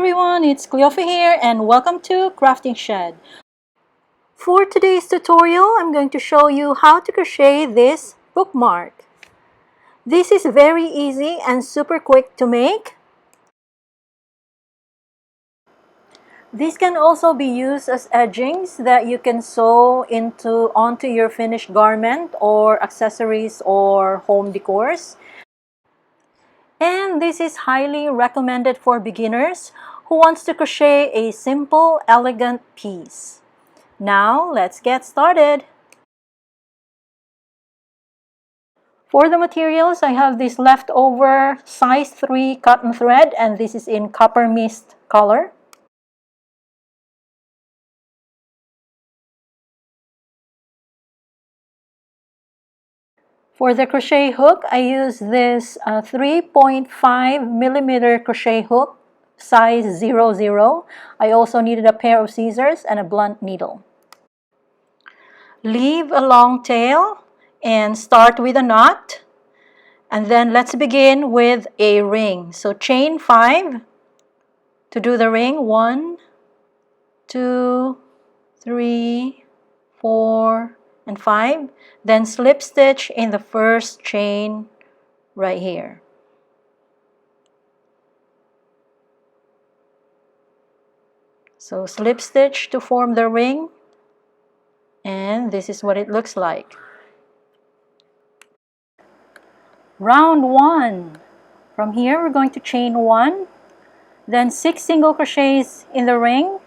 everyone, it's Cleofa here and welcome to Crafting Shed. For today's tutorial, I'm going to show you how to crochet this bookmark. This is very easy and super quick to make. These can also be used as edgings that you can sew onto your finished garment or accessories or home decors. And this is highly recommended for beginners who wants to crochet a simple, elegant piece. Now, let's get started. For the materials, I have this leftover size 3 cotton thread, and this is in copper mist color. For the crochet hook, I use this 3.5mm crochet hook, size 00. I also needed a pair of scissors and a blunt needle. Leave a long tail and start with a knot. And then let's begin with a ring. So chain 5 to do the ring. 1, 2, 3, 4, and 5. Then slip stitch in the first chain right here. So slip stitch to form the ring, and this is what it looks like. Round 1. From here we're going to chain 1, then 6 single crochets in the ring.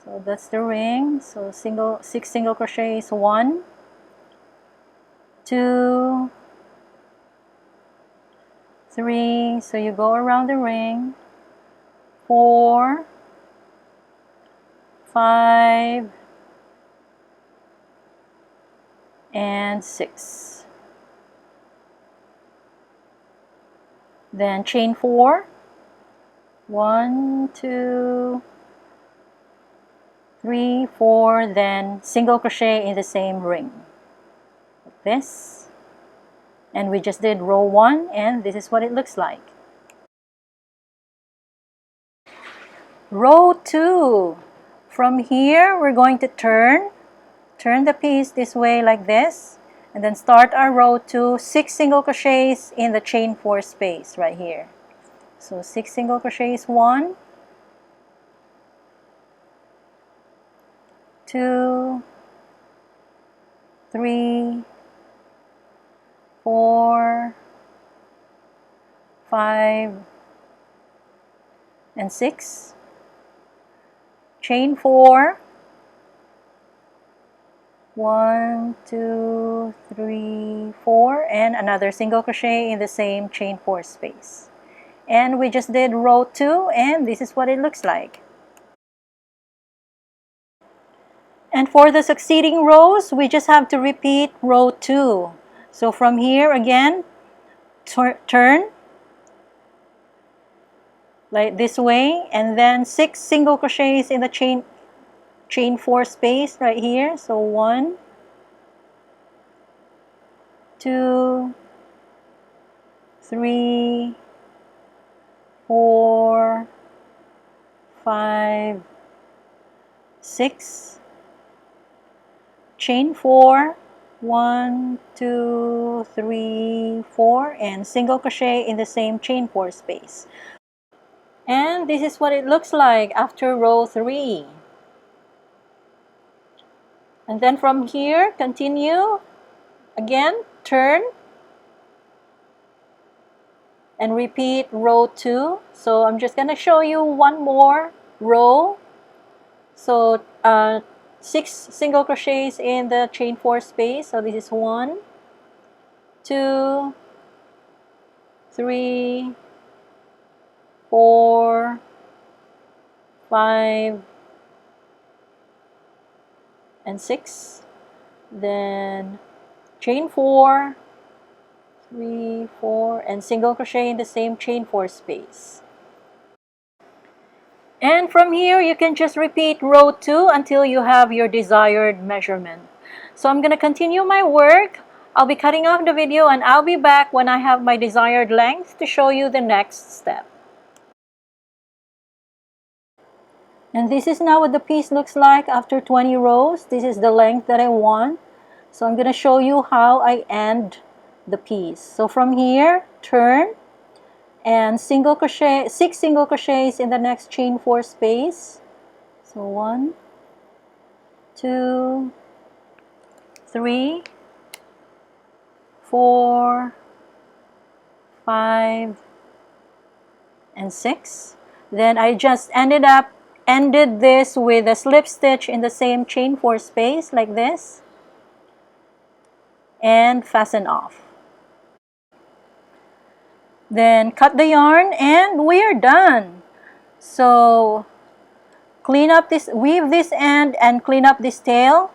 So that's the ring. So 6 single crochets. 1, 2, 3. So you go around the ring. 4, 5, and 6. Then chain 4. 1, 2, 3, 4. Then single crochet in the same ring, like this. And we just did row 1, and this is what it looks like. Row 2. From here we're going to turn the piece this way like this, and then start our row 2, 6 single crochets in the chain 4 space right here. So 6 single crochets. 1, 2, 3, 4, 5, and 6. Chain 4. 1, 2, 3, 4, and another single crochet in the same chain 4 space. And we just did row 2, and this is what it looks like. And for the succeeding rows, we just have to repeat row 2. So from here again, turn like this way, and then 6 single crochets in the chain 4 space right here. So 1, 2, 3, 4, 5, 6. Chain 4. 1, 2, 3, 4, and single crochet in the same chain 4 space. And this is what it looks like after row 3. And then from here, continue. Again, turn. And repeat row 2. So I'm just going to show you one more row. So 6 single crochets in the chain 4 space. So this is 1, 2, 3, 4, 5, and 6. Then chain 4, 3, 4, and single crochet in the same chain 4 space. And from here you can just repeat row 2 until you have your desired measurement. So I'm going to continue my work. I'll be cutting off the video, and I'll be back when I have my desired length to show you the next step. And this is now what the piece looks like after 20 rows. This is the length that I want. So I'm going to show you how I end the piece. So from here, turn and single crochet, 6 single crochets in the next chain 4 space. So 1, 2, 3, 4, 5, and 6. Then I just ended this with a slip stitch in the same chain 4 space like this, and fasten off. Then cut the yarn and we're done. So clean up this, weave this end and clean up this tail,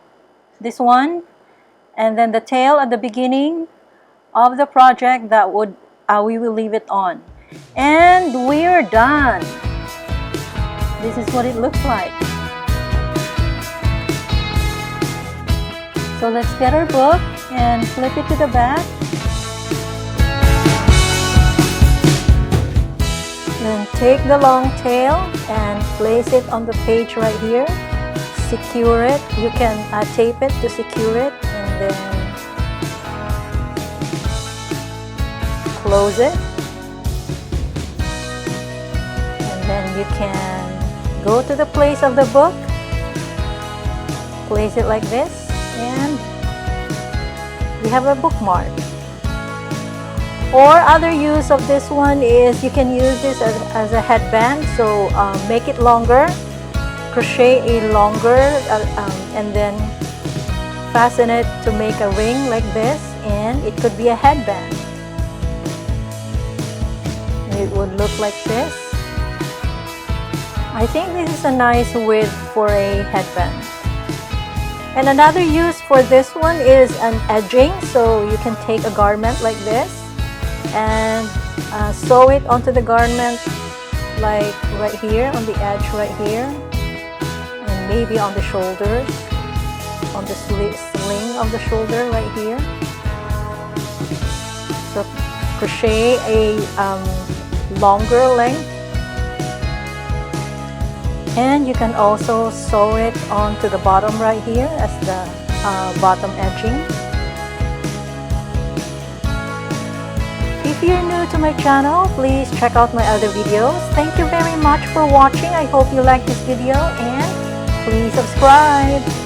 this one, and then the tail at the beginning of the project that would we will leave it on. And we're done. This is what it looks like. So let's get our book and flip it to the back. Then take the long tail and place it on the page right here. Secure it. You can tape it to secure it, and then close it. And then you can go to the place of the book, place it like this, and we have a bookmark. Or other use of this one is you can use this as a headband. So make it longer, crochet a longer, and then fasten it to make a ring like this, and it could be a headband. It would look like this. I think this is a nice width for a headband. And another use for this one is an edging. So you can take a garment like this and sew it onto the garment, like right here on the edge right here, and maybe on the shoulders, on the sling of the shoulder right here. So crochet a longer length, and you can also sew it onto the bottom right here as the bottom edging. If you're new to my channel, please check out my other videos. Thank you very much for watching. I hope you liked this video, and please subscribe.